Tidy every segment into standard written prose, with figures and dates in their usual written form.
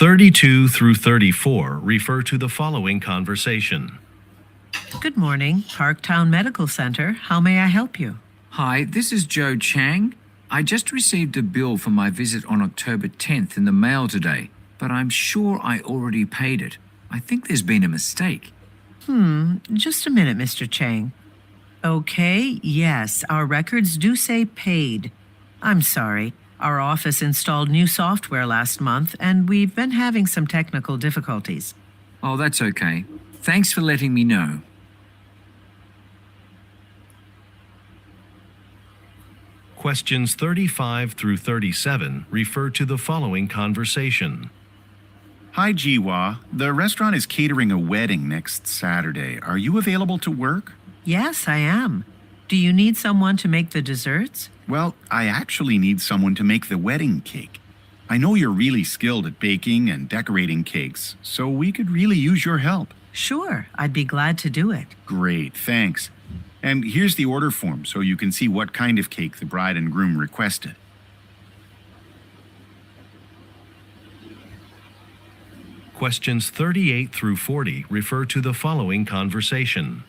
32 through 34 refer to the following conversation. Good morning, Parktown Medical Center. How may I help you? Hi, this is Joe Chang. I just received a bill for my visit on October 10th in the mail today, but I'm sure I already paid it. I think there's been a mistake. Just a minute, Mr. Chang. Okay, yes, our records do say paid. I'm sorry. Our office installed new software last month, and we've been having some technical difficulties. Oh, that's okay. Thanks for letting me know. Questions 35 through 37 refer to the following conversation. Hi, Jiwa. The restaurant is catering a wedding next Saturday. Are you available to work? Yes, I am. Do you need someone to make the desserts? Well, I actually need someone to make the wedding cake. I know you're really skilled at baking and decorating cakes, so we could really use your help. Sure, I'd be glad to do it. Great, thanks. And here's the order form so you can see what kind of cake the bride and groom requested. Questions 38 through 40 refer to the following conversation.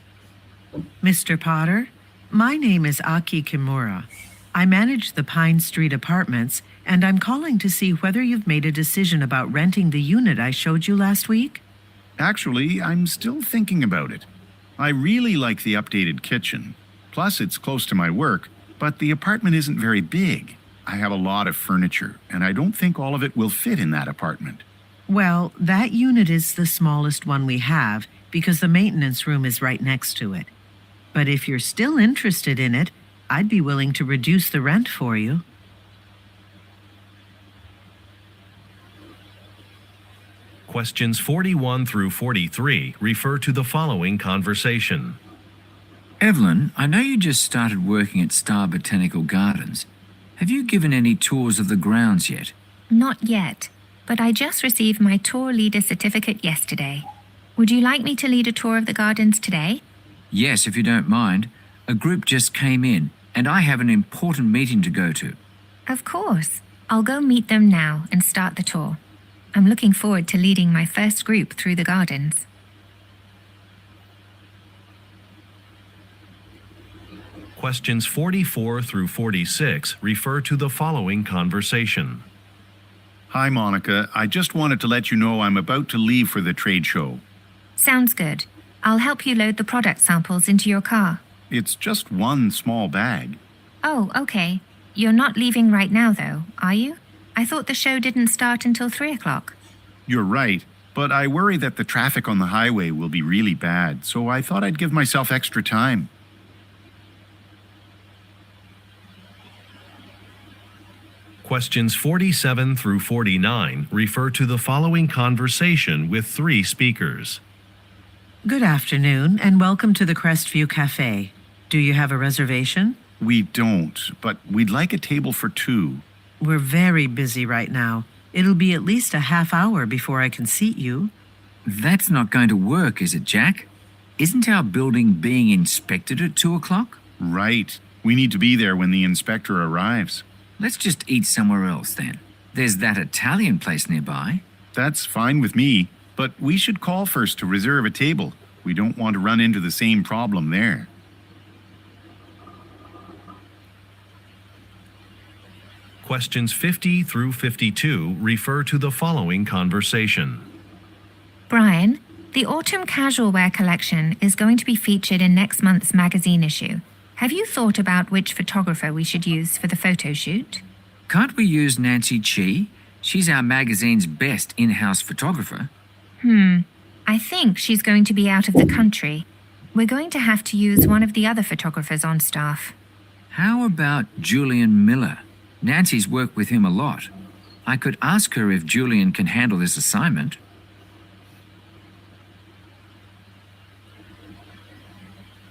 Mr. Potter, my name is Aki Kimura. I manage the Pine Street Apartments, and I'm calling to see whether you've made a decision about renting the unit I showed you last week. Actually, I'm still thinking about it. I really like the updated kitchen. Plus, it's close to my work, but the apartment isn't very big. I have a lot of furniture, and I don't think all of it will fit in that apartment. Well, that unit is the smallest one we have because the maintenance room is right next to it. But if you're still interested in it, I'd be willing to reduce the rent for you. Questions 41 through 43 refer to the following conversation. Evelyn, I know you just started working at Star Botanical Gardens. Have you given any tours of the grounds yet? Not yet, but I just received my tour leader certificate yesterday. Would you like me to lead a tour of the gardens today? Yes, if you don't mind. A group just came in, and I have an important meeting to go to. Of course. I'll go meet them now and start the tour. I'm looking forward to leading my first group through the gardens. Questions 44 through 46 refer to the following conversation. Hi, Monica. I just wanted to let you know I'm about to leave for the trade show. Sounds good. I'll help you load the product samples into your car. It's just one small bag. Oh, okay. You're not leaving right now, though, are you? I thought the show didn't start until 3 o'clock. You're right, but I worry that the traffic on the highway will be really bad, so I thought I'd give myself extra time. Questions 47 through 49 refer to the following conversation with 3 speakers. Good afternoon, and welcome to the Crestview Cafe. Do you have a reservation? We don't, but we'd like a table for 2. We're very busy right now. It'll be at least a half hour before I can seat you. That's not going to work, is it, Jack? Isn't our building being inspected at 2 o'clock? Right. We need to be there when the inspector arrives. Let's just eat somewhere else then. There's that Italian place nearby. That's fine with me, but we should call first to reserve a table. We don't want to run into the same problem there. Questions 50 through 52 refer to the following conversation. Brian, the autumn casual wear collection is going to be featured in next month's magazine issue. Have you thought about which photographer we should use for the photo shoot? Can't we use Nancy Chi? She's our magazine's best in-house photographer. I think she's going to be out of the country. We're going to have to use one of the other photographers on staff. How about Julian Miller? Nancy's worked with him a lot. I could ask her if Julian can handle this assignment.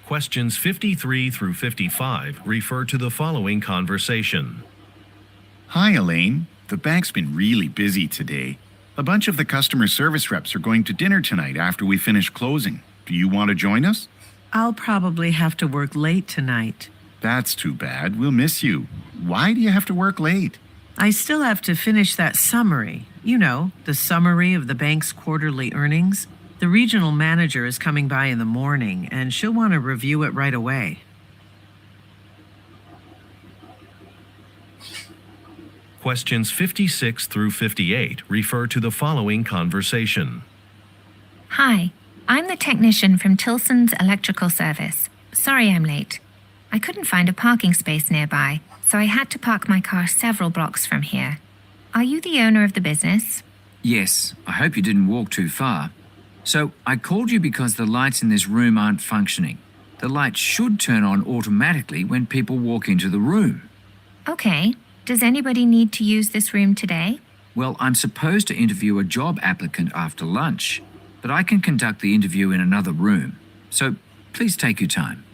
Questions 53 through 55 refer to the following conversation. Hi, Elaine. The bank's been really busy today. A bunch of the customer service reps are going to dinner tonight after we finish closing. Do you want to join us? I'll probably have to work late tonight. That's too bad. We'll miss you. Why do you have to work late? I still have to finish that summary. You know, the summary of the bank's quarterly earnings. The regional manager is coming by in the morning, and she'll want to review it right away. Questions 56 through 58 refer to the following conversation. Hi, I'm the technician from Tilson's Electrical Service. Sorry I'm late. I couldn't find a parking space nearby, so I had to park my car several blocks from here. Are you the owner of the business? Yes, I hope you didn't walk too far. So, I called you because the lights in this room aren't functioning. The lights should turn on automatically when people walk into the room. Okay. Does anybody need to use this room today? Well, I'm supposed to interview a job applicant after lunch, but I can conduct the interview in another room. So, please take your time.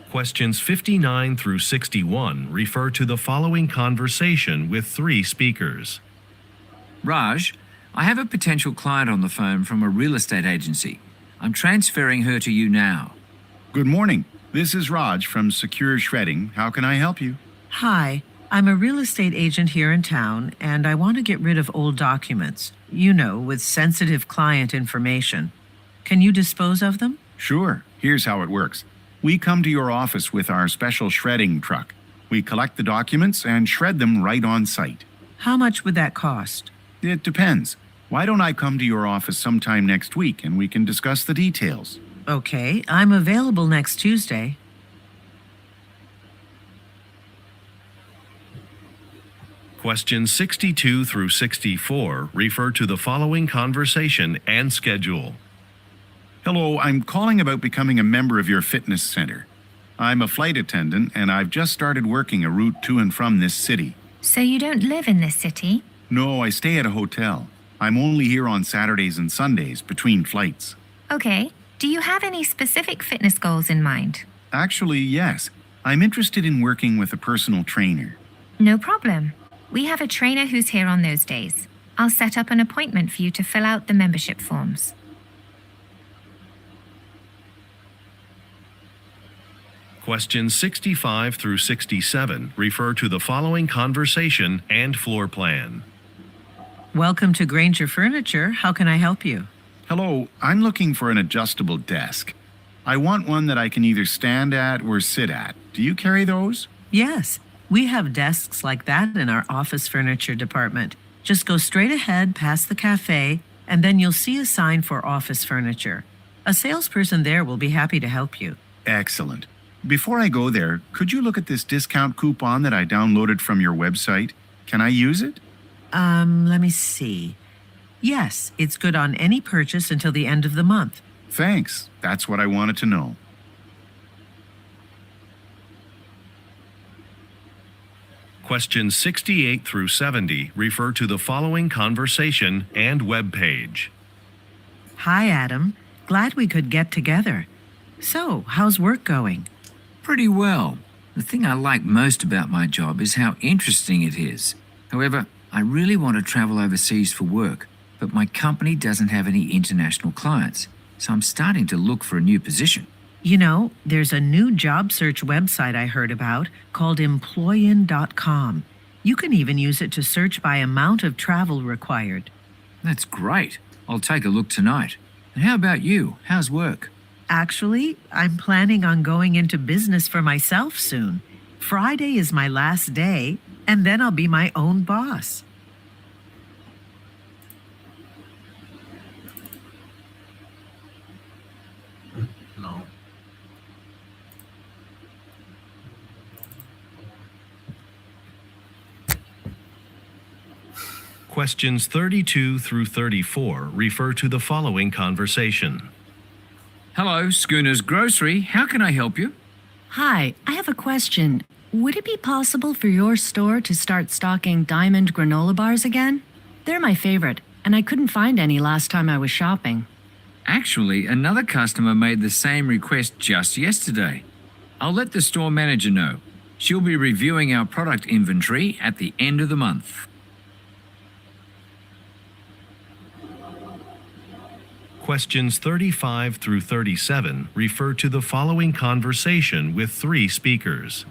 Questions 59 through 61 refer to the following conversation with 3 speakers. Raj, I have a potential client on the phone from a real estate agency. I'm transferring her to you now. Good morning. This is Raj from Secure Shredding. How can I help you? Hi, I'm a real estate agent here in town, and I want to get rid of old documents, you know, with sensitive client information. Can you dispose of them? Sure. Here's how it works. We come to your office with our special shredding truck. We collect the documents and shred them right on site. How much would that cost? It depends. Why don't I come to your office sometime next week and we can discuss the details? Okay, I'm available next Tuesday. Questions 62 through 64 refer to the following conversation and schedule. Hello, I'm calling about becoming a member of your fitness center. I'm a flight attendant and I've just started working a route to and from this city. So you don't live in this city? No, I stay at a hotel. I'm only here on Saturdays and Sundays between flights. Okay. Do you have any specific fitness goals in mind? Actually, yes. I'm interested in working with a personal trainer. No problem. We have a trainer who's here on those days. I'll set up an appointment for you to fill out the membership forms. Questions 65 through 67 refer to the following conversation and floor plan. Welcome to Granger Furniture. How can I help you? Hello, I'm looking for an adjustable desk. I want one that I can either stand at or sit at. Do you carry those? Yes, we have desks like that in our office furniture department. Just go straight ahead past the cafe, and then you'll see a sign for office furniture. A salesperson there will be happy to help you. Excellent. Before I go there, could you look at this discount coupon that I downloaded from your website? Can I use it? Let me see. Yes, it's good on any purchase until the end of the month. Thanks. That's what I wanted to know. Questions 68 through 70 refer to the following conversation and web page. Hi, Adam. Glad we could get together. So, how's work going? Pretty well. The thing I like most about my job is how interesting it is. However, I really want to travel overseas for work, but my company doesn't have any international clients, so I'm starting to look for a new position. You know, there's a new job search website I heard about called employin.com. You can even use it to search by amount of travel required. That's great. I'll take a look tonight. And how about you? How's work? Actually, I'm planning on going into business for myself soon. Friday is my last day, and then I'll be my own boss. Questions 32 through 34 refer to the following conversation. Hello, Schooner's Grocery. How can I help you? Hi, I have a question. Would it be possible for your store to start stocking diamond granola bars again? They're my favorite, and I couldn't find any last time I was shopping. Actually, another customer made the same request just yesterday. I'll let the store manager know. She'll be reviewing our product inventory at the end of the month. Questions 35 through 37 refer to the following conversation with 3 speakers.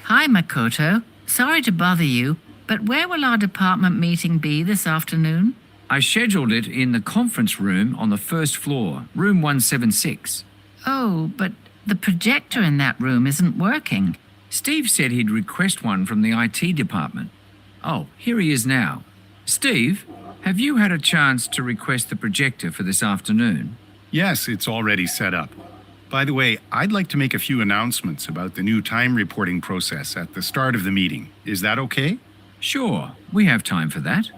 Hi, Makoto. Sorry to bother you, but where will our department meeting be this afternoon? I scheduled it in the conference room on the first floor, room 176. Oh, but the projector in that room isn't working. Steve said he'd request one from the IT department. Oh, here he is now. Steve, have you had a chance to request the projector for this afternoon? Yes, it's already set up. By the way, I'd like to make a few announcements about the new time reporting process at the start of the meeting. Is that okay? Sure, we have time for that.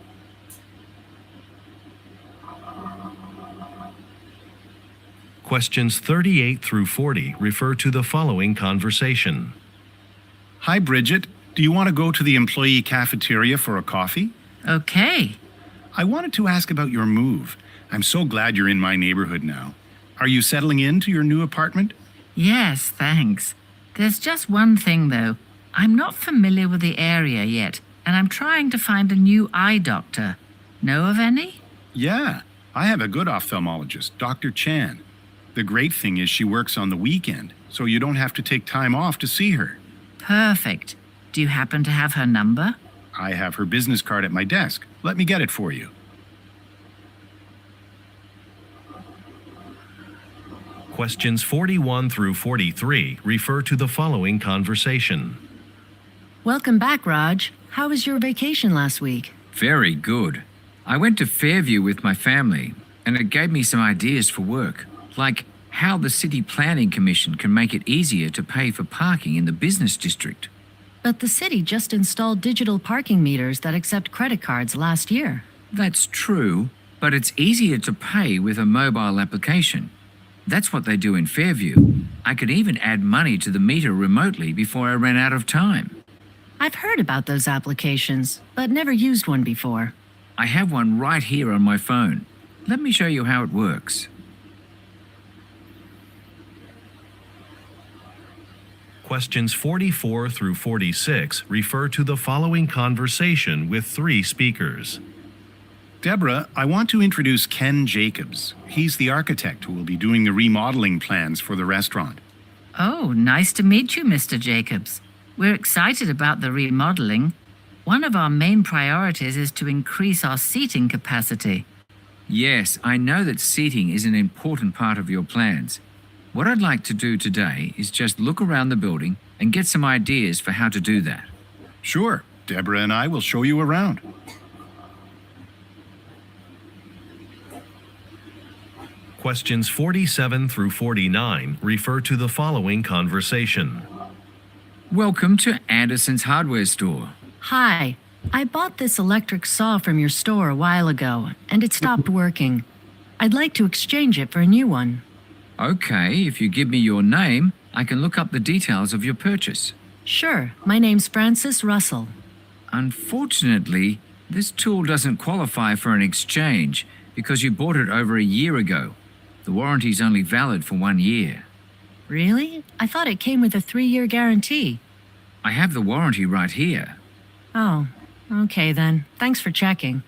Questions 38 through 40 refer to the following conversation. Hi, Bridget. Do you want to go to the employee cafeteria for a coffee? Okay. I wanted to ask about your move. I'm so glad you're in my neighborhood now. Are you settling into your new apartment? Yes, thanks. There's just one thing, though. I'm not familiar with the area yet, and I'm trying to find a new eye doctor. Know of any? Yeah, I have a good ophthalmologist, Dr. Chan. The great thing is she works on the weekend, so you don't have to take time off to see her. Perfect. Do you happen to have her number? I have her business card at my desk. Let me get it for you. Questions 41 through 43 refer to the following conversation. Welcome back, Raj. How was your vacation last week? Very good. I went to Fairview with my family, and it gave me some ideas for work, like how the City Planning Commission can make it easier to pay for parking in the business district. But the city just installed digital parking meters that accept credit cards last year. That's true, but it's easier to pay with a mobile application. That's what they do in Fairview. I could even add money to the meter remotely before I ran out of time. I've heard about those applications, but never used one before. I have one right here on my phone. Let me show you how it works. Questions 44 through 46 refer to the following conversation with 3 speakers. Deborah, I want to introduce Ken Jacobs. He's the architect who will be doing the remodeling plans for the restaurant. Oh, nice to meet you, Mr. Jacobs. We're excited about the remodeling. One of our main priorities is to increase our seating capacity. Yes, I know that seating is an important part of your plans. What I'd like to do today is just look around the building and get some ideas for how to do that. Sure, Deborah and I will show you around. Questions 47 through 49 refer to the following conversation. Welcome to Anderson's hardware store. Hi, I bought this electric saw from your store a while ago, and it stopped working. I'd like to exchange it for a new one. Okay, if you give me your name, I can look up the details of your purchase. Sure, my name's Francis Russell. Unfortunately, this tool doesn't qualify for an exchange because you bought it over a year ago. The warranty's only valid for 1 year. Really? I thought it came with a 3-year guarantee. I have the warranty right here. Oh, okay then. Thanks for checking.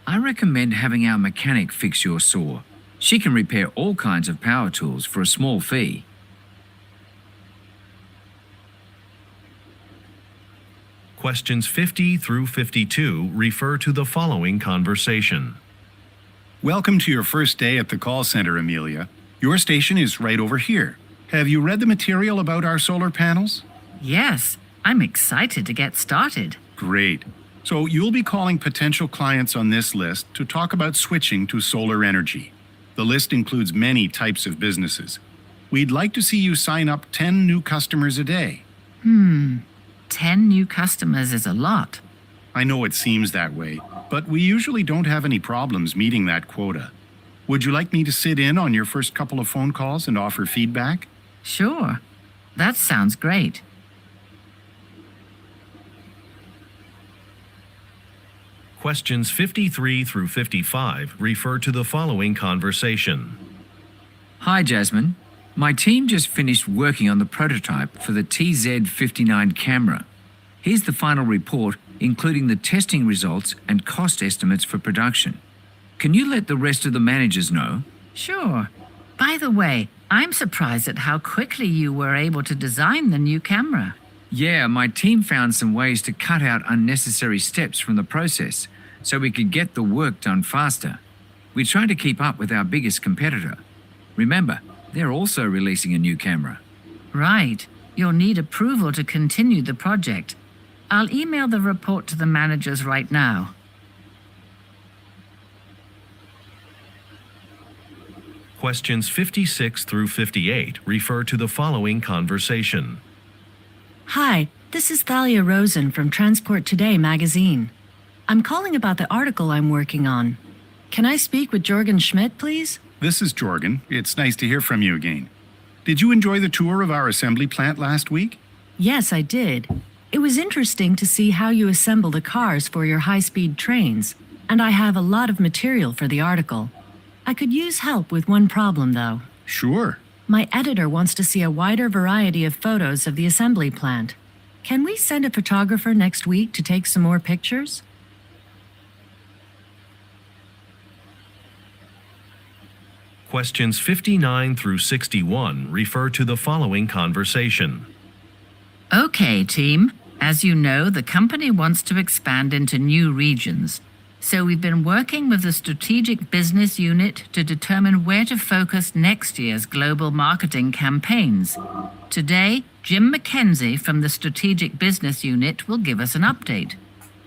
I recommend having our mechanic fix your saw. She can repair all kinds of power tools for a small fee. Questions 50 through 52 refer to the following conversation. Welcome to your first day at the call center, Amelia. Your station is right over here. Have you read the material about our solar panels? Yes, I'm excited to get started. Great. So you'll be calling potential clients on this list to talk about switching to solar energy. The list includes many types of businesses. We'd like to see you sign up 10 new customers a day. 10 new customers is a lot. I know it seems that way, but we usually don't have any problems meeting that quota. Would you like me to sit in on your first couple of phone calls and offer feedback? Sure. That sounds great. Questions 53 through 55 refer to the following conversation. Hi, Jasmine. My team just finished working on the prototype for the TZ59 camera. Here's the final report, including the testing results and cost estimates for production. Can you let the rest of the managers know? Sure. By the way, I'm surprised at how quickly you were able to design the new camera. Yeah, my team found some ways to cut out unnecessary steps from the process so we could get the work done faster. We try to keep up with our biggest competitor. Remember, they're also releasing a new camera. Right. You'll need approval to continue the project. I'll email the report to the managers right now. Questions 56 through 58 refer to the following conversation. Hi, this is Thalia Rosen from Transport Today magazine. I'm calling about the article I'm working on. Can I speak with Jorgen Schmidt, please? This is Jorgen. It's nice to hear from you again. Did you enjoy the tour of our assembly plant last week? Yes, I did. It was interesting to see how you assemble the cars for your high-speed trains, and I have a lot of material for the article. I could use help with one problem, though. Sure. My editor wants to see a wider variety of photos of the assembly plant. Can we send a photographer next week to take some more pictures? Questions 59 through 61 refer to the following conversation. Okay, team. As you know, the company wants to expand into new regions. So we've been working with the Strategic Business Unit to determine where to focus next year's global marketing campaigns. Today, Jim McKenzie from the Strategic Business Unit will give us an update.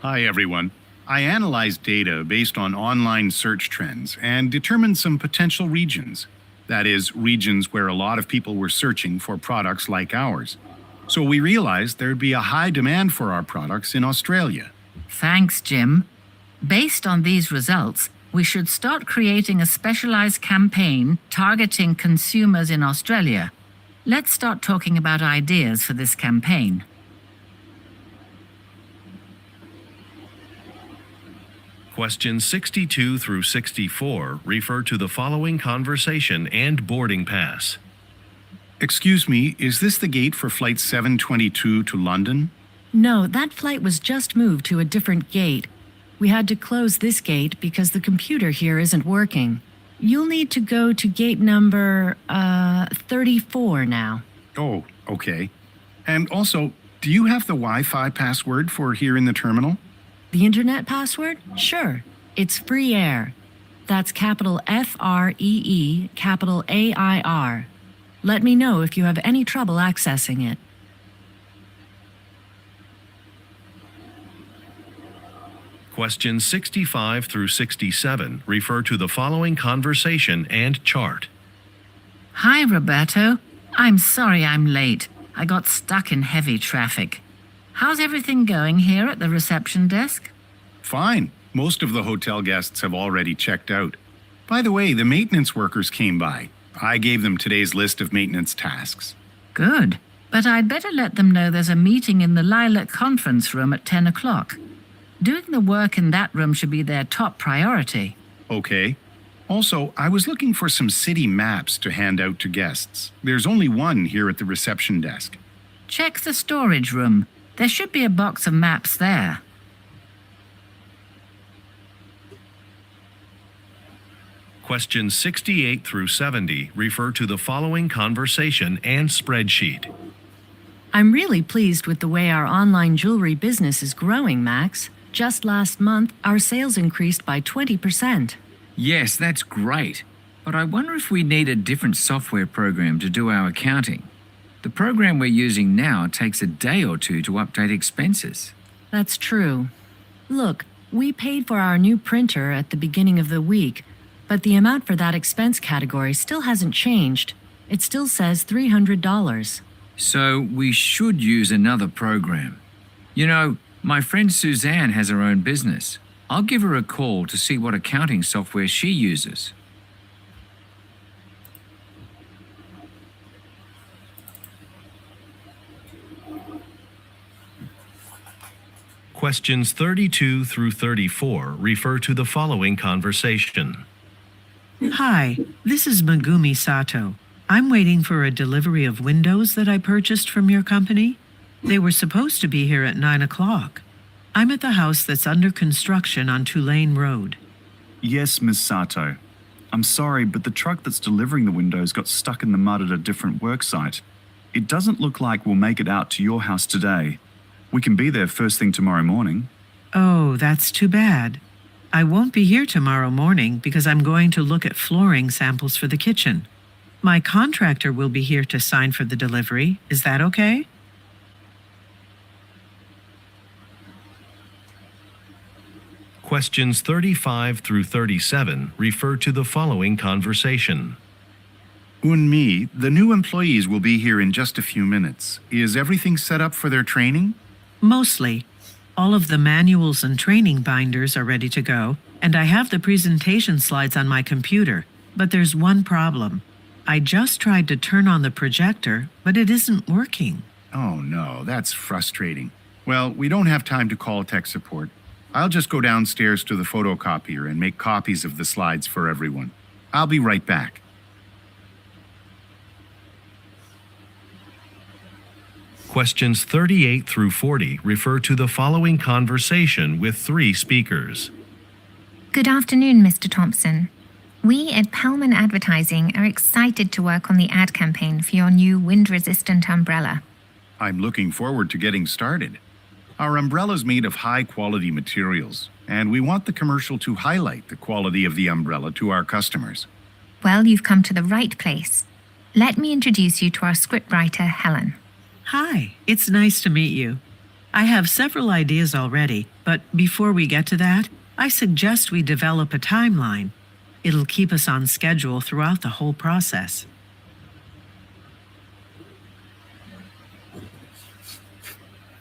Hi, everyone. I analyzed data based on online search trends and determined some potential regions. That is, regions where a lot of people were searching for products like ours. So we realized there'd be a high demand for our products in Australia. Thanks, Jim. Based on these results, we should start creating a specialized campaign targeting consumers in Australia. Let's start talking about ideas for this campaign. Questions 62 through 64 refer to the following conversation and boarding pass. Excuse me, is this the gate for Flight 722 to London? No, that flight was just moved to a different gate. We had to close this gate because the computer here isn't working. You'll need to go to gate number 34 now. Oh, okay. And also, do you have the Wi-Fi password for here in the terminal? The internet password? Sure. It's free air. That's capital FREE, capital AIR. Let me know if you have any trouble accessing it. Questions 65 through 67 refer to the following conversation and chart. Hi, Roberto. I'm sorry I'm late. I got stuck in heavy traffic. How's everything going here at the reception desk? Fine. Most of the hotel guests have already checked out. By the way, the maintenance workers came by. I gave them today's list of maintenance tasks. Good. But I'd better let them know there's a meeting in the Lilac conference room at 10 o'clock. Doing the work in that room should be their top priority. Okay. Also, I was looking for some city maps to hand out to guests. There's only one here at the reception desk. Check the storage room. There should be a box of maps there. Questions 68 through 70 refer to the following conversation and spreadsheet. I'm really pleased with the way our online jewelry business is growing, Max. Just last month, our sales increased by 20%. Yes, that's great. But I wonder if we need a different software program to do our accounting. The program we're using now takes a day or two to update expenses. That's true. Look, we paid for our new printer at the beginning of the week, but the amount for that expense category still hasn't changed. It still says $300. So we should use another program. You know, my friend Suzanne has her own business. I'll give her a call to see what accounting software she uses. Questions 32 through 34 refer to the following conversation. Hi, this is Megumi Sato. I'm waiting for a delivery of windows that I purchased from your company. They were supposed to be here at 9 o'clock. I'm at the house that's under construction on Tulane Road. Yes, Ms. Sato. I'm sorry, but the truck that's delivering the windows got stuck in the mud at a different work site. it doesn't look like we'll make it out to your house today. We can be there first thing tomorrow morning. Oh, that's too bad. I won't be here tomorrow morning because I'm going to look at flooring samples for the kitchen. My contractor will be here to sign for the delivery. Is that okay? Questions 35 through 37 refer to the following conversation. Unmi, the new employees will be here in just a few minutes. Is everything set up for their training? Mostly. All of the manuals and training binders are ready to go, and I have the presentation slides on my computer. But there's one problem. I just tried to turn on the projector, but it isn't working. Oh no, that's frustrating. Well, we don't have time to call tech support. I'll just go downstairs to the photocopier and make copies of the slides for everyone. I'll be right back. Questions 38 through 40 refer to the following conversation with 3 speakers. Good afternoon, Mr. Thompson. We at Pellman Advertising are excited to work on the ad campaign for your new wind-resistant umbrella. I'm looking forward to getting started. Our umbrella's made of high-quality materials, and we want the commercial to highlight the quality of the umbrella to our customers. Well, you've come to the right place. Let me introduce you to our scriptwriter, Helen. Hi, it's nice to meet you. I have several ideas already, but before we get to that, I suggest we develop a timeline. It'll keep us on schedule throughout the whole process.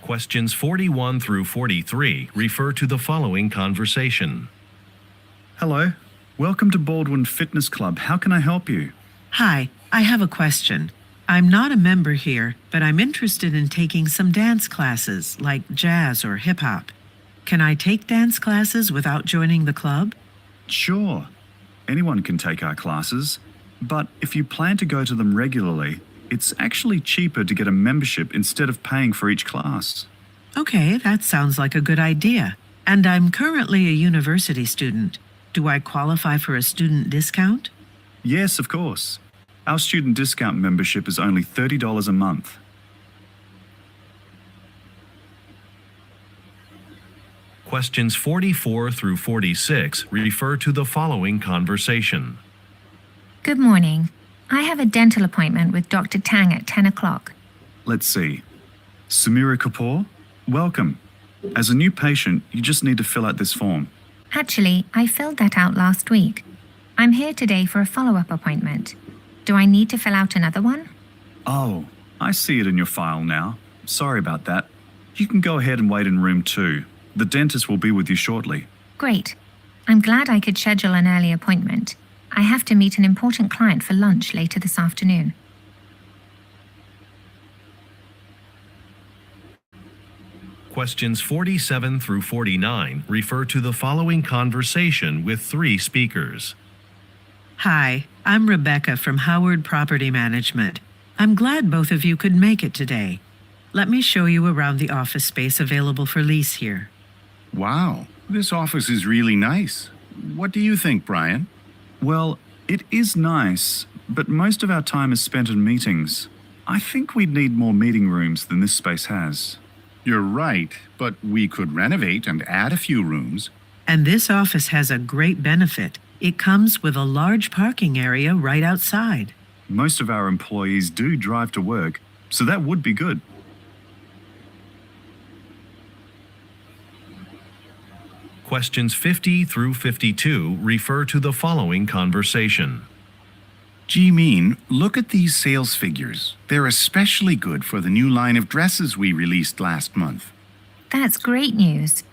Questions 41 through 43 refer to the following conversation. Hello. Welcome to Baldwin Fitness Club. How can I help you? Hi, I have a question. I'm not a member here, but I'm interested in taking some dance classes, like jazz or hip-hop. Can I take dance classes without joining the club? Sure. Anyone can take our classes, but if you plan to go to them regularly, it's actually cheaper to get a membership instead of paying for each class. Okay, that sounds like a good idea. And I'm currently a university student. Do I qualify for a student discount? Yes, of course. Our student discount membership is only $30 a month. Questions 44 through 46 refer to the following conversation. Good morning. I have a dental appointment with Dr. Tang at 10 o'clock. Let's see. Samira Kapoor, welcome. As a new patient, you just need to fill out this form. Actually, I filled that out last week. I'm here today for a follow-up appointment. Do I need to fill out another one? Oh, I see it in your file now. Sorry about that. You can go ahead and wait in room 2. The dentist will be with you shortly. Great. I'm glad I could schedule an early appointment. I have to meet an important client for lunch later this afternoon. Questions 47 through 49 refer to the following conversation with 3 speakers. Hi, I'm Rebecca from Howard Property Management. I'm glad both of you could make it today. Let me show you around the office space available for lease here. Wow, this office is really nice. What do you think, Brian? Well, it is nice, but most of our time is spent in meetings. I think we'd need more meeting rooms than this space has. You're right, but we could renovate and add a few rooms. And this office has a great benefit. It comes with a large parking area right outside. Most of our employees do drive to work, so that would be good. Questions 50 through 52 refer to the following conversation. Ji-Min, look at these sales figures. They're especially good for the new line of dresses we released last month. That's great news.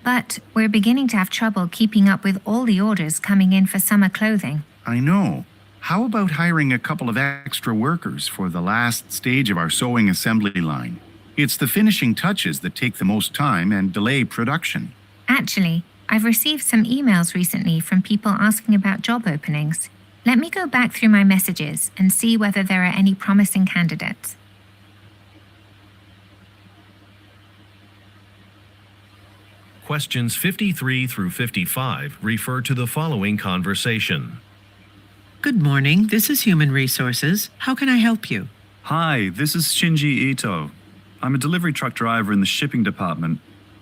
But we're beginning to have trouble keeping up with all the orders coming in for summer clothing. I know. How about hiring a couple of extra workers for the last stage of our sewing assembly line? It's the finishing touches that take the most time and delay production. Actually, I've received some emails recently from people asking about job openings. Let me go back through my messages and see whether there are any promising candidates. Questions 53 through 55 refer to the following conversation. Good morning, this is Human Resources. How can I help you? Hi, this is Shinji Ito. I'm a delivery truck driver in the shipping department.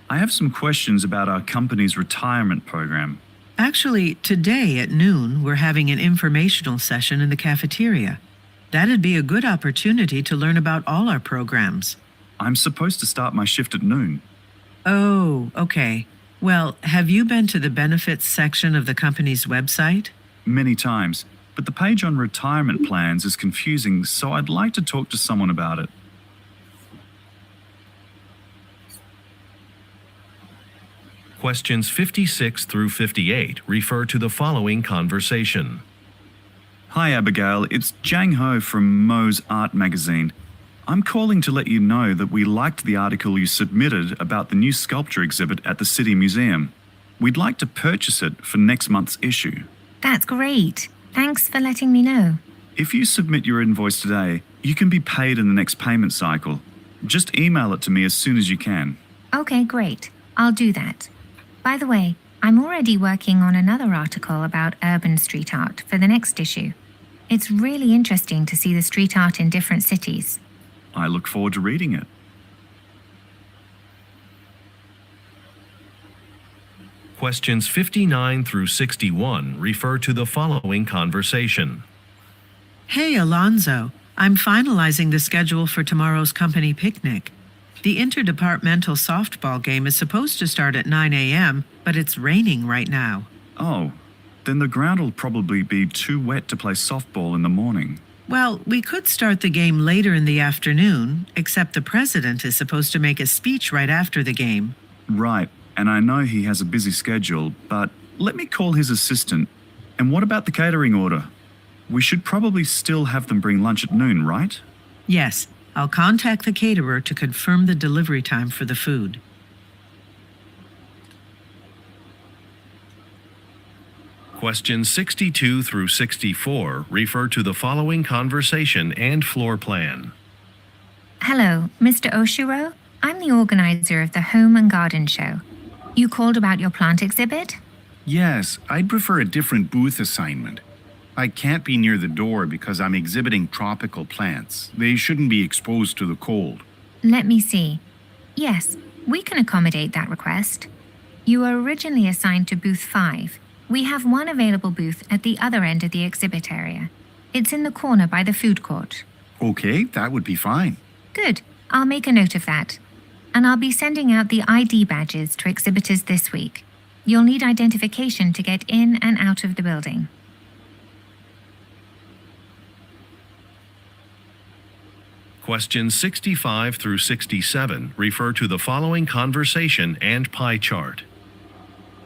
I have some questions about our company's retirement program. Actually, today at noon, we're having an informational session in the cafeteria. That'd be a good opportunity to learn about all our programs. I'm supposed to start my shift at noon. Oh, okay. Well, have you been to the benefits section of the company's website? Many times, but the page on retirement plans is confusing, so I'd like to talk to someone about it. Questions 56 through 58 refer to the following conversation. Hi Abigail, it's Jang Ho from Mo's Art Magazine. I'm calling to let you know that we liked the article you submitted about the new sculpture exhibit at the City Museum. We'd like to purchase it for next month's issue. That's great. Thanks for letting me know. If you submit your invoice today, you can be paid in the next payment cycle. Just email it to me as soon as you can. Okay, great. I'll do that. By the way, I'm already working on another article about urban street art for the next issue. It's really interesting to see the street art in different cities. I look forward to reading it. Questions 59 through 61 refer to the following conversation. Hey, Alonzo. I'm finalizing the schedule for tomorrow's company picnic. The interdepartmental softball game is supposed to start at 9 a.m., but it's raining right now. Oh, then the ground will probably be too wet to play softball in the morning. Well, we could start the game later in the afternoon, except the president is supposed to make a speech right after the game. Right, and I know he has a busy schedule, but let me call his assistant. And what about the catering order? We should probably still have them bring lunch at noon, right? Yes, I'll contact the caterer to confirm the delivery time for the food. Questions 62 through 64 refer to the following conversation and floor plan. Hello, Mr. Oshiro. I'm the organizer of the Home and Garden Show. You called about your plant exhibit? Yes, I'd prefer a different booth assignment. I can't be near the door because I'm exhibiting tropical plants. They shouldn't be exposed to the cold. Let me see. Yes, we can accommodate that request. You were originally assigned to booth 5. We have one available booth at the other end of the exhibit area. It's in the corner by the food court. Okay, that would be fine. Good. I'll make a note of that. And I'll be sending out the ID badges to exhibitors this week. You'll need identification to get in and out of the building. Questions 65 through 67 refer to the following conversation and pie chart.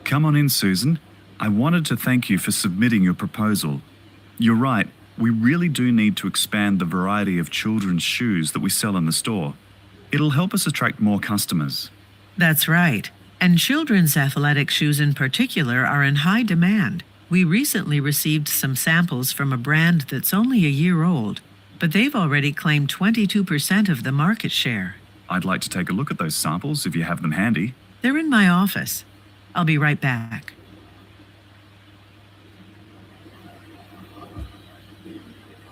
Come on in, Susan. I wanted to thank you for submitting your proposal. You're right, we really do need to expand the variety of children's shoes that we sell in the store. It'll help us attract more customers. That's right. And children's athletic shoes in particular are in high demand. We recently received some samples from a brand that's only a year old, but they've already claimed 22% of the market share. I'd like to take a look at those samples if you have them handy. They're in my office. I'll be right back.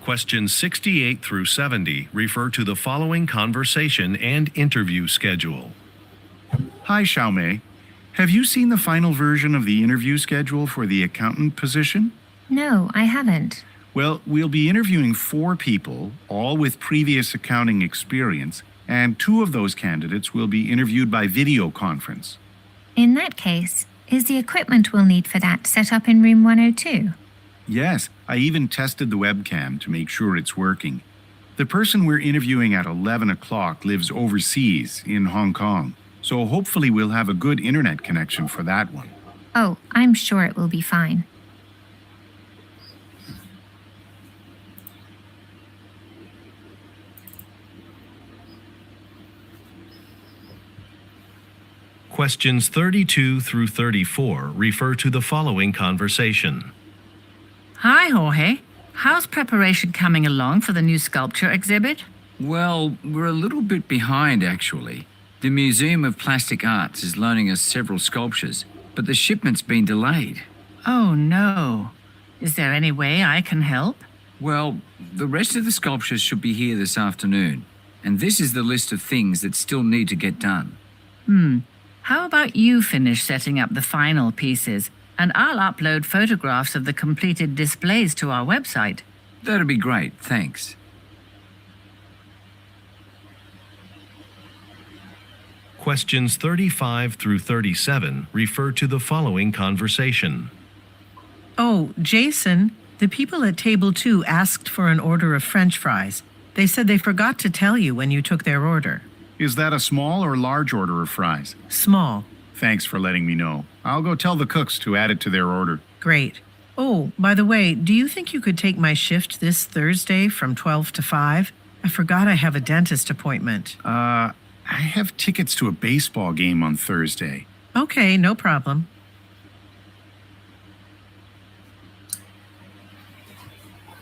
Questions 68 through 70 refer to the following conversation and interview schedule. Hi, Xiaomei. Have you seen the final version of the interview schedule for the accountant position? No, I haven't. Well, we'll be interviewing 4 people, all with previous accounting experience, and 2 of those candidates will be interviewed by video conference. In that case, is the equipment we'll need for that set up in room 102? Yes, I even tested the webcam to make sure it's working. The person we're interviewing at 11 o'clock lives overseas in Hong Kong, so hopefully we'll have a good internet connection for that one. Oh, I'm sure it will be fine. Questions 32 through 34 refer to the following conversation. Hi, Jorge. How's preparation coming along for the new sculpture exhibit? Well, we're a little bit behind, actually. The Museum of Plastic Arts is loaning us several sculptures, but the shipment's been delayed. Oh, no. Is there any way I can help? Well, the rest of the sculptures should be here this afternoon, and this is the list of things that still need to get done. How about you finish setting up the final pieces, and I'll upload photographs of the completed displays to our website? That'd be great, thanks. Questions 35 through 37 refer to the following conversation. Oh, Jason, the people at table 2 asked for an order of French fries. They said they forgot to tell you when you took their order. Is that a small or large order of fries? Small. Thanks for letting me know. I'll go tell the cooks to add it to their order. Great. Oh, by the way, do you think you could take my shift this Thursday from 12 to 5? I forgot I have a dentist appointment. I have tickets to a baseball game on Thursday. Okay, no problem.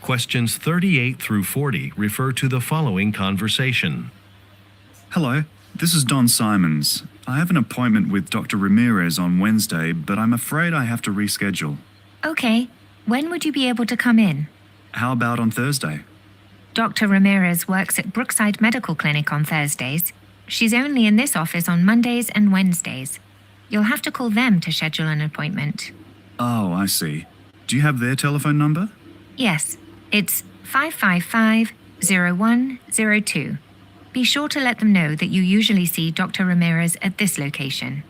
Questions 38 through 40 refer to the following conversation. Hello, this is Don Simons. I have an appointment with Dr. Ramirez on Wednesday, but I'm afraid I have to reschedule. Okay, when would you be able to come in? How about on Thursday? Dr. Ramirez works at Brookside Medical Clinic on Thursdays. She's only in this office on Mondays and Wednesdays. You'll have to call them to schedule an appointment. Oh, I see. Do you have their telephone number? Yes, it's 555-0102. Be sure to let them know that you usually see Dr. Ramirez at this location.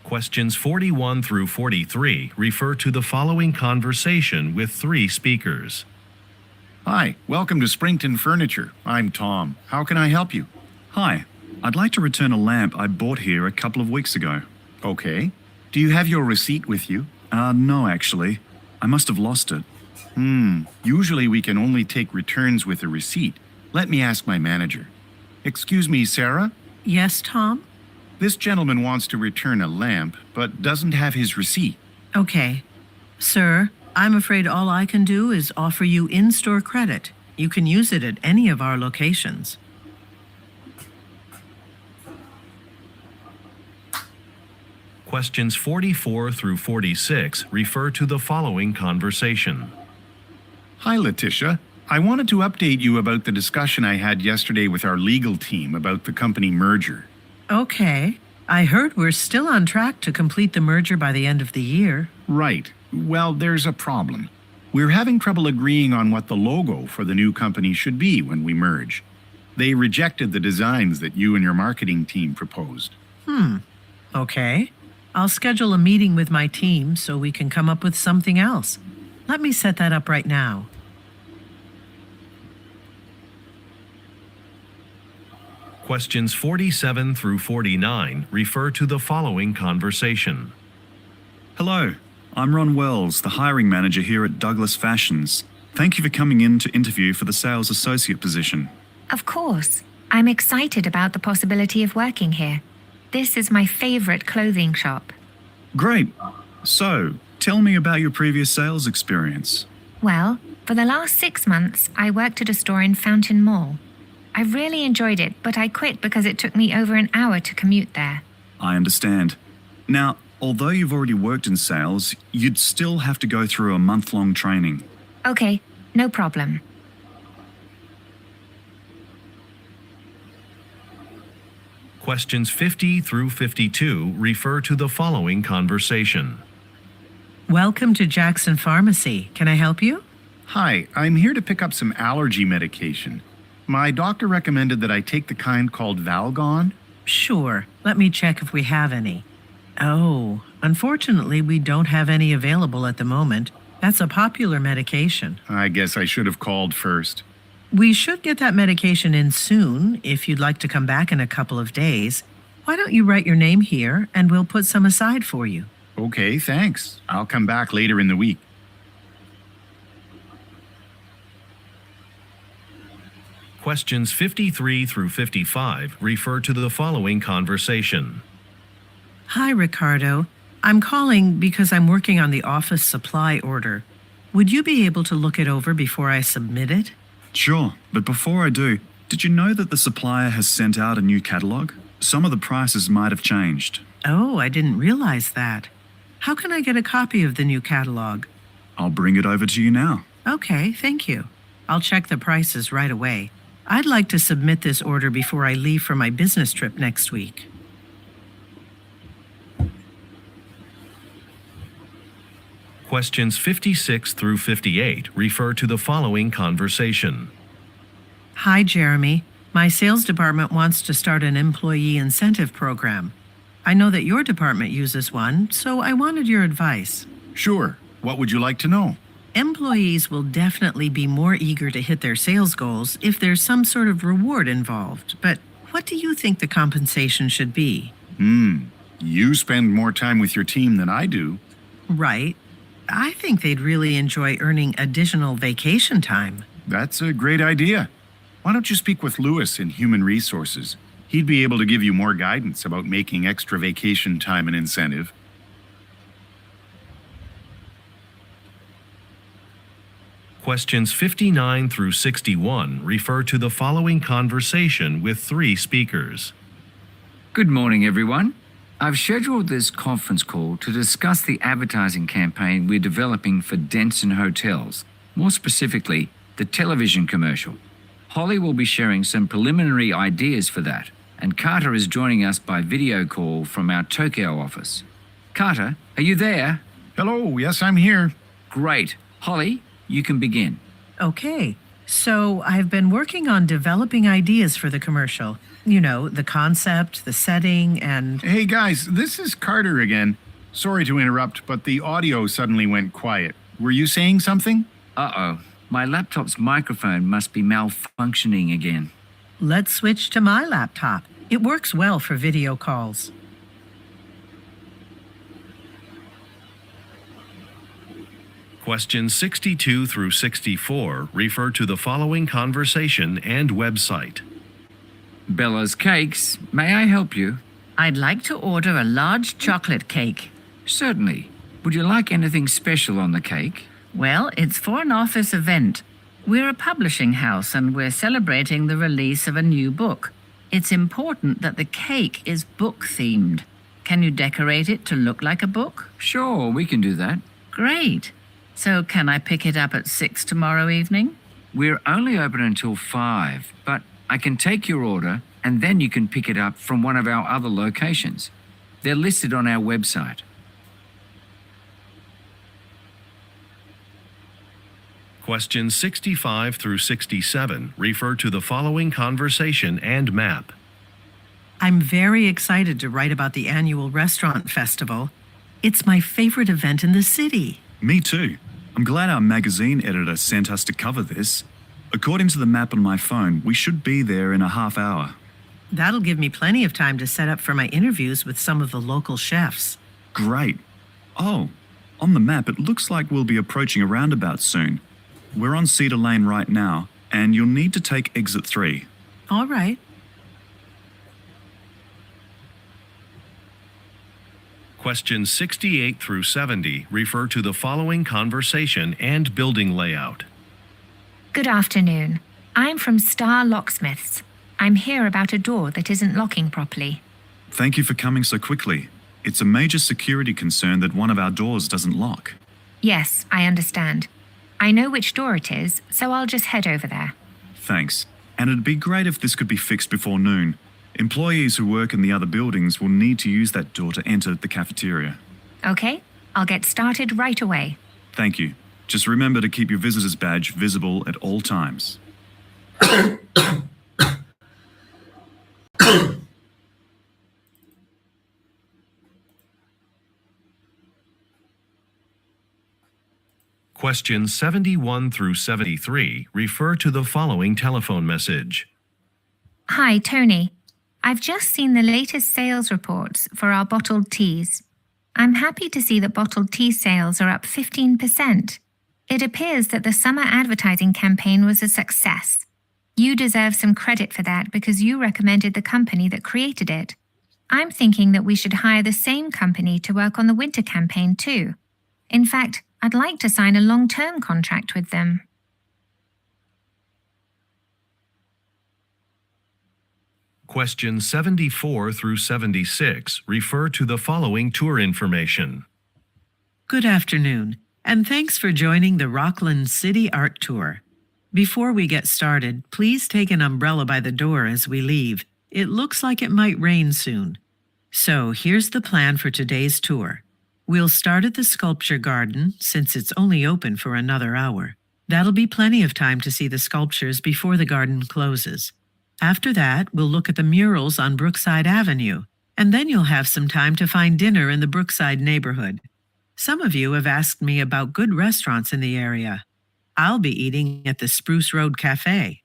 Questions 41 through 43 refer to the following conversation with 3 speakers. Hi, welcome to Springton Furniture. I'm Tom. How can I help you? Hi, I'd like to return a lamp I bought here a couple of weeks ago. Okay. Do you have your receipt with you? No, actually. I must have lost it. Usually we can only take returns with a receipt. Let me ask my manager. Excuse me, Sarah? Yes, Tom? This gentleman wants to return a lamp, but doesn't have his receipt. Okay. Sir, I'm afraid all I can do is offer you in-store credit. You can use it at any of our locations. Questions 44 through 46 refer to the following conversation. Hi, Letitia. I wanted to update you about the discussion I had yesterday with our legal team about the company merger. Okay. I heard we're still on track to complete the merger by the end of the year. Right. Well, there's a problem. We're having trouble agreeing on what the logo for the new company should be when we merge. They rejected the designs that you and your marketing team proposed. Okay. I'll schedule a meeting with my team so we can come up with something else. Let me set that up right now. Questions 47 through 49 refer to the following conversation. Hello, I'm Ron Wells, the hiring manager here at Douglas Fashions. Thank you for coming in to interview for the sales associate position. Of course. I'm excited about the possibility of working here. This is my favorite clothing shop. Great. So, tell me about your previous sales experience. Well, for the last 6 months, I worked at a store in Fountain Mall. I really enjoyed it, but I quit because it took me over an hour to commute there. I understand. Now, although you've already worked in sales, you'd still have to go through a month-long training. Okay, no problem. Questions 50 through 52 refer to the following conversation. Welcome to Jackson Pharmacy. Can I help you? Hi, I'm here to pick up some allergy medication. My doctor recommended that I take the kind called Valgon. Sure. Let me check if we have any. Oh, unfortunately, we don't have any available at the moment. That's a popular medication. I guess I should have called first. We should get that medication in soon if you'd like to come back in a couple of days. Why don't you write your name here and we'll put some aside for you? Okay, thanks. I'll come back later in the week. Questions 53 through 55 refer to the following conversation. Hi, Ricardo. I'm calling because I'm working on the office supply order. Would you be able to look it over before I submit it? Sure, but before I do, did you know that the supplier has sent out a new catalog? Some of the prices might have changed. Oh, I didn't realize that. How can I get a copy of the new catalog? I'll bring it over to you now. Okay, thank you. I'll check the prices right away. I'd like to submit this order before I leave for my business trip next week. Questions 56 through 58 refer to the following conversation. Hi, Jeremy. My sales department wants to start an employee incentive program. I know that your department uses one, so I wanted your advice. Sure. What would you like to know? Employees will definitely be more eager to hit their sales goals if there's some sort of reward involved. But what do you think the compensation should be? You spend more time with your team than I do. Right. I think they'd really enjoy earning additional vacation time. That's a great idea. Why don't you speak with Lewis in Human Resources? He'd be able to give you more guidance about making extra vacation time an incentive. Questions 59 through 61 refer to the following conversation with 3 speakers. Good morning, everyone. I've scheduled this conference call to discuss the advertising campaign we're developing for Denson Hotels, more specifically, the television commercial. Holly will be sharing some preliminary ideas for that, and Carter is joining us by video call from our Tokyo office. Carter, are you there? Hello, yes, I'm here. Great. Holly, you can begin. Okay. So I've been working on developing ideas for the commercial. You know, the concept, the setting, and... Hey guys, this is Carter again. Sorry to interrupt, but the audio suddenly went quiet. Were you saying something? Uh-oh. My laptop's microphone must be malfunctioning again. Let's switch to my laptop. It works well for video calls. Questions 62 through 64 refer to the following conversation and website. Bella's Cakes, may I help you? I'd like to order a large chocolate cake. Certainly. Would you like anything special on the cake? Well, it's for an office event. We're a publishing house and we're celebrating the release of a new book. It's important that the cake is book-themed. Can you decorate it to look like a book? Sure, we can do that. Great. So can I pick it up at 6 tomorrow evening? We're only open until 5, but I can take your order and then you can pick it up from one of our other locations. They're listed on our website. Questions 65 through 67 refer to the following conversation and map. I'm very excited to write about the annual restaurant festival. It's my favorite event in the city. Me too. I'm glad our magazine editor sent us to cover this. According to the map on my phone, we should be there in a half hour. That'll give me plenty of time to set up for my interviews with some of the local chefs. Great. Oh, on the map, it looks like we'll be approaching a roundabout soon. We're on Cedar Lane right now, and you'll need to take exit 3. All right. Questions 68 through 70 refer to the following conversation and building layout. Good afternoon. I'm from Star Locksmiths. I'm here about a door that isn't locking properly. Thank you for coming so quickly. It's a major security concern that one of our doors doesn't lock. Yes, I understand. I know which door it is, so I'll just head over there. Thanks. And it'd be great if this could be fixed before noon. Employees who work in the other buildings will need to use that door to enter the cafeteria. Okay, I'll get started right away. Thank you. Just remember to keep your visitor's badge visible at all times. Questions 71 through 73 refer to the following telephone message. Hi, Tony. I've just seen the latest sales reports for our bottled teas. I'm happy to see that bottled tea sales are up 15%. It appears that the summer advertising campaign was a success. You deserve some credit for that because you recommended the company that created it. I'm thinking that we should hire the same company to work on the winter campaign too. In fact, I'd like to sign a long-term contract with them. Questions 74 through 76 refer to the following tour information. Good afternoon, and thanks for joining the Rockland City Art Tour. Before we get started, please take an umbrella by the door as we leave. It looks like it might rain soon. So here's the plan for today's tour. We'll start at the sculpture garden, since it's only open for another hour. That'll be plenty of time to see the sculptures before the garden closes. After that, we'll look at the murals on Brookside Avenue, and then you'll have some time to find dinner in the Brookside neighborhood. Some of you have asked me about good restaurants in the area. I'll be eating at the Spruce Road Cafe.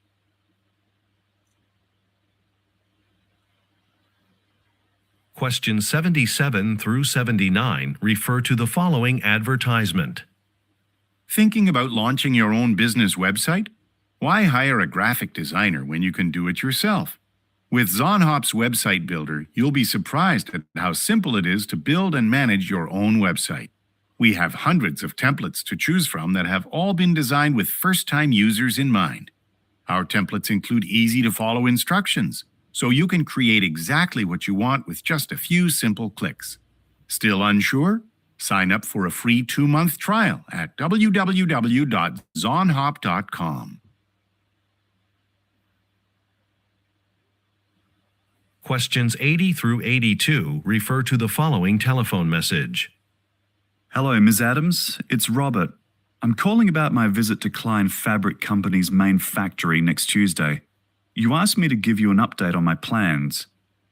Questions 77 through 79 refer to the following advertisement. Thinking about launching your own business website? Why hire a graphic designer when you can do it yourself? With Zonhop's Website Builder, you'll be surprised at how simple it is to build and manage your own website. We have hundreds of templates to choose from that have all been designed with first-time users in mind. Our templates include easy-to-follow instructions, so you can create exactly what you want with just a few simple clicks. Still unsure? Sign up for a free 2-month trial at www.zonhop.com. Questions 80 through 82 refer to the following telephone message. Hello, Ms. Adams. It's Robert. I'm calling about my visit to Klein Fabric Company's main factory next Tuesday. You asked me to give you an update on my plans.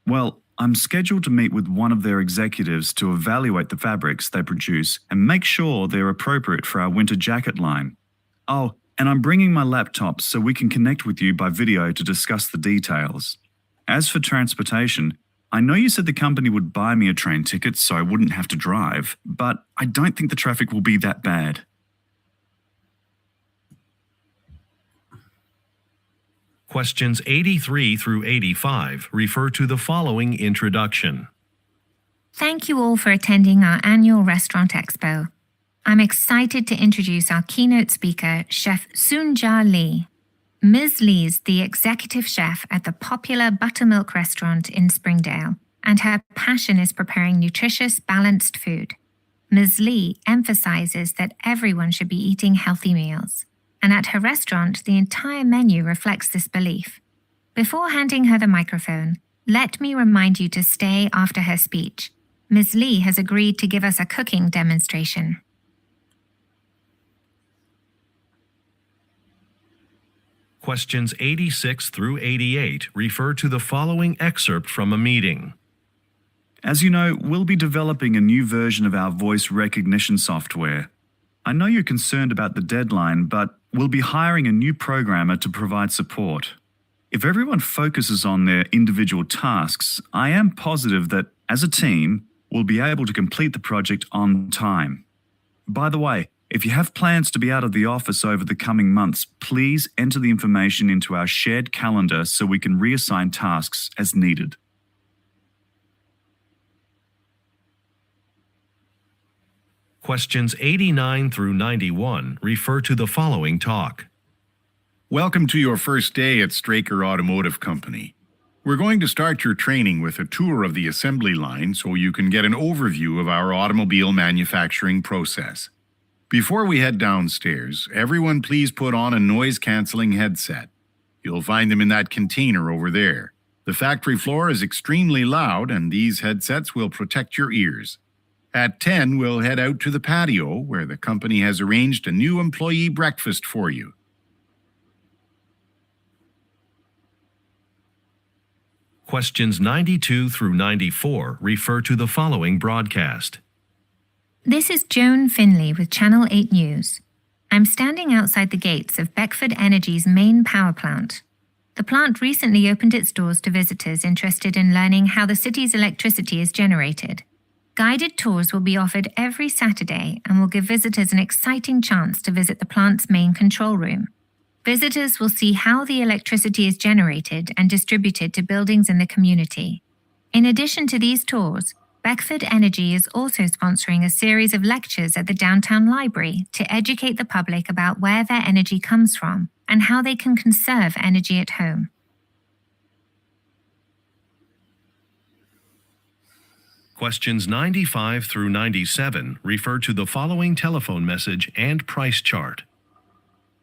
Well, I'm scheduled to meet with one of their executives to evaluate the fabrics they produce and make sure they're appropriate for our winter jacket line. Oh, and I'm bringing my laptop so we can connect with you by video to discuss the details. As for transportation, I know you said the company would buy me a train ticket so I wouldn't have to drive, but I don't think the traffic will be that bad. Questions 83 through 85 refer to the following introduction. Thank you all for attending our annual Restaurant Expo. I'm excited to introduce our keynote speaker, Chef Soonja Lee. Ms. Lee's the executive chef at the popular Buttermilk restaurant in Springdale, and her passion is preparing nutritious, balanced food. Ms. Lee emphasizes that everyone should be eating healthy meals, and at her restaurant, the entire menu reflects this belief. Before handing her the microphone, let me remind you to stay after her speech. Ms. Lee has agreed to give us a cooking demonstration. Questions 86 through 88 refer to the following excerpt from a meeting. As you know, we'll be developing a new version of our voice recognition software. I know you're concerned about the deadline, but we'll be hiring a new programmer to provide support. If everyone focuses on their individual tasks, I am positive that, as a team, we'll be able to complete the project on time. By the way, if you have plans to be out of the office over the coming months, please enter the information into our shared calendar so we can reassign tasks as needed. Questions 89 through 91 refer to the following talk. Welcome to your first day at Straker Automotive Company. We're going to start your training with a tour of the assembly line so you can get an overview of our automobile manufacturing process. Before we head downstairs, everyone please put on a noise-canceling headset. You'll find them in that container over there. The factory floor is extremely loud, and these headsets will protect your ears. At 10, we'll head out to the patio, where the company has arranged a new employee breakfast for you. Questions 92 through 94 refer to the following broadcast. This is Joan Finley with Channel 8 News. I'm standing outside the gates of Beckford Energy's main power plant. The plant recently opened its doors to visitors interested in learning how the city's electricity is generated. Guided tours will be offered every Saturday and will give visitors an exciting chance to visit the plant's main control room. Visitors will see how the electricity is generated and distributed to buildings in the community. In addition to these tours, Beckford Energy is also sponsoring a series of lectures at the downtown library to educate the public about where their energy comes from and how they can conserve energy at home. Questions 95 through 97 refer to the following telephone message and price chart.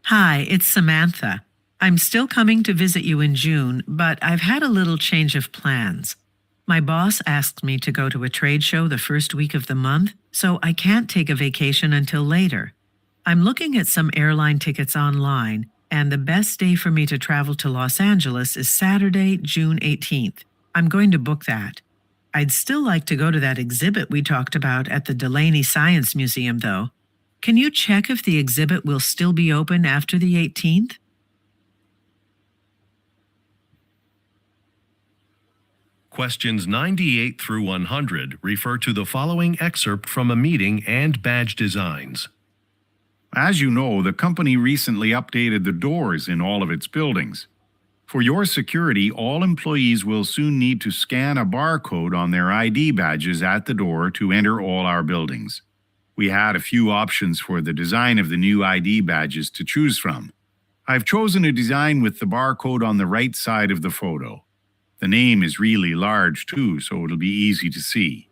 Hi, it's Samantha. I'm still coming to visit you in June, but I've had a little change of plans. My boss asked me to go to a trade show the first week of the month, so I can't take a vacation until later. I'm looking at some airline tickets online, and the best day for me to travel to Los Angeles is Saturday, June 18th. I'm going to book that. I'd still like to go to that exhibit we talked about at the Delaney Science Museum, though. Can you check if the exhibit will still be open after the 18th? Questions 98 through 100 refer to the following excerpt from a meeting and badge designs. As you know, the company recently updated the doors in all of its buildings. For your security, all employees will soon need to scan a barcode on their ID badges at the door to enter all our buildings. We had a few options for the design of the new ID badges to choose from. I've chosen a design with the barcode on the right side of the photo. The name is really large too, so it'll be easy to see.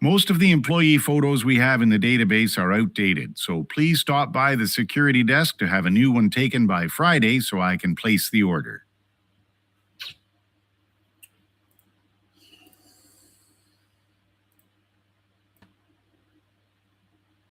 Most of the employee photos we have in the database are outdated, so please stop by the security desk to have a new one taken by Friday so I can place the order.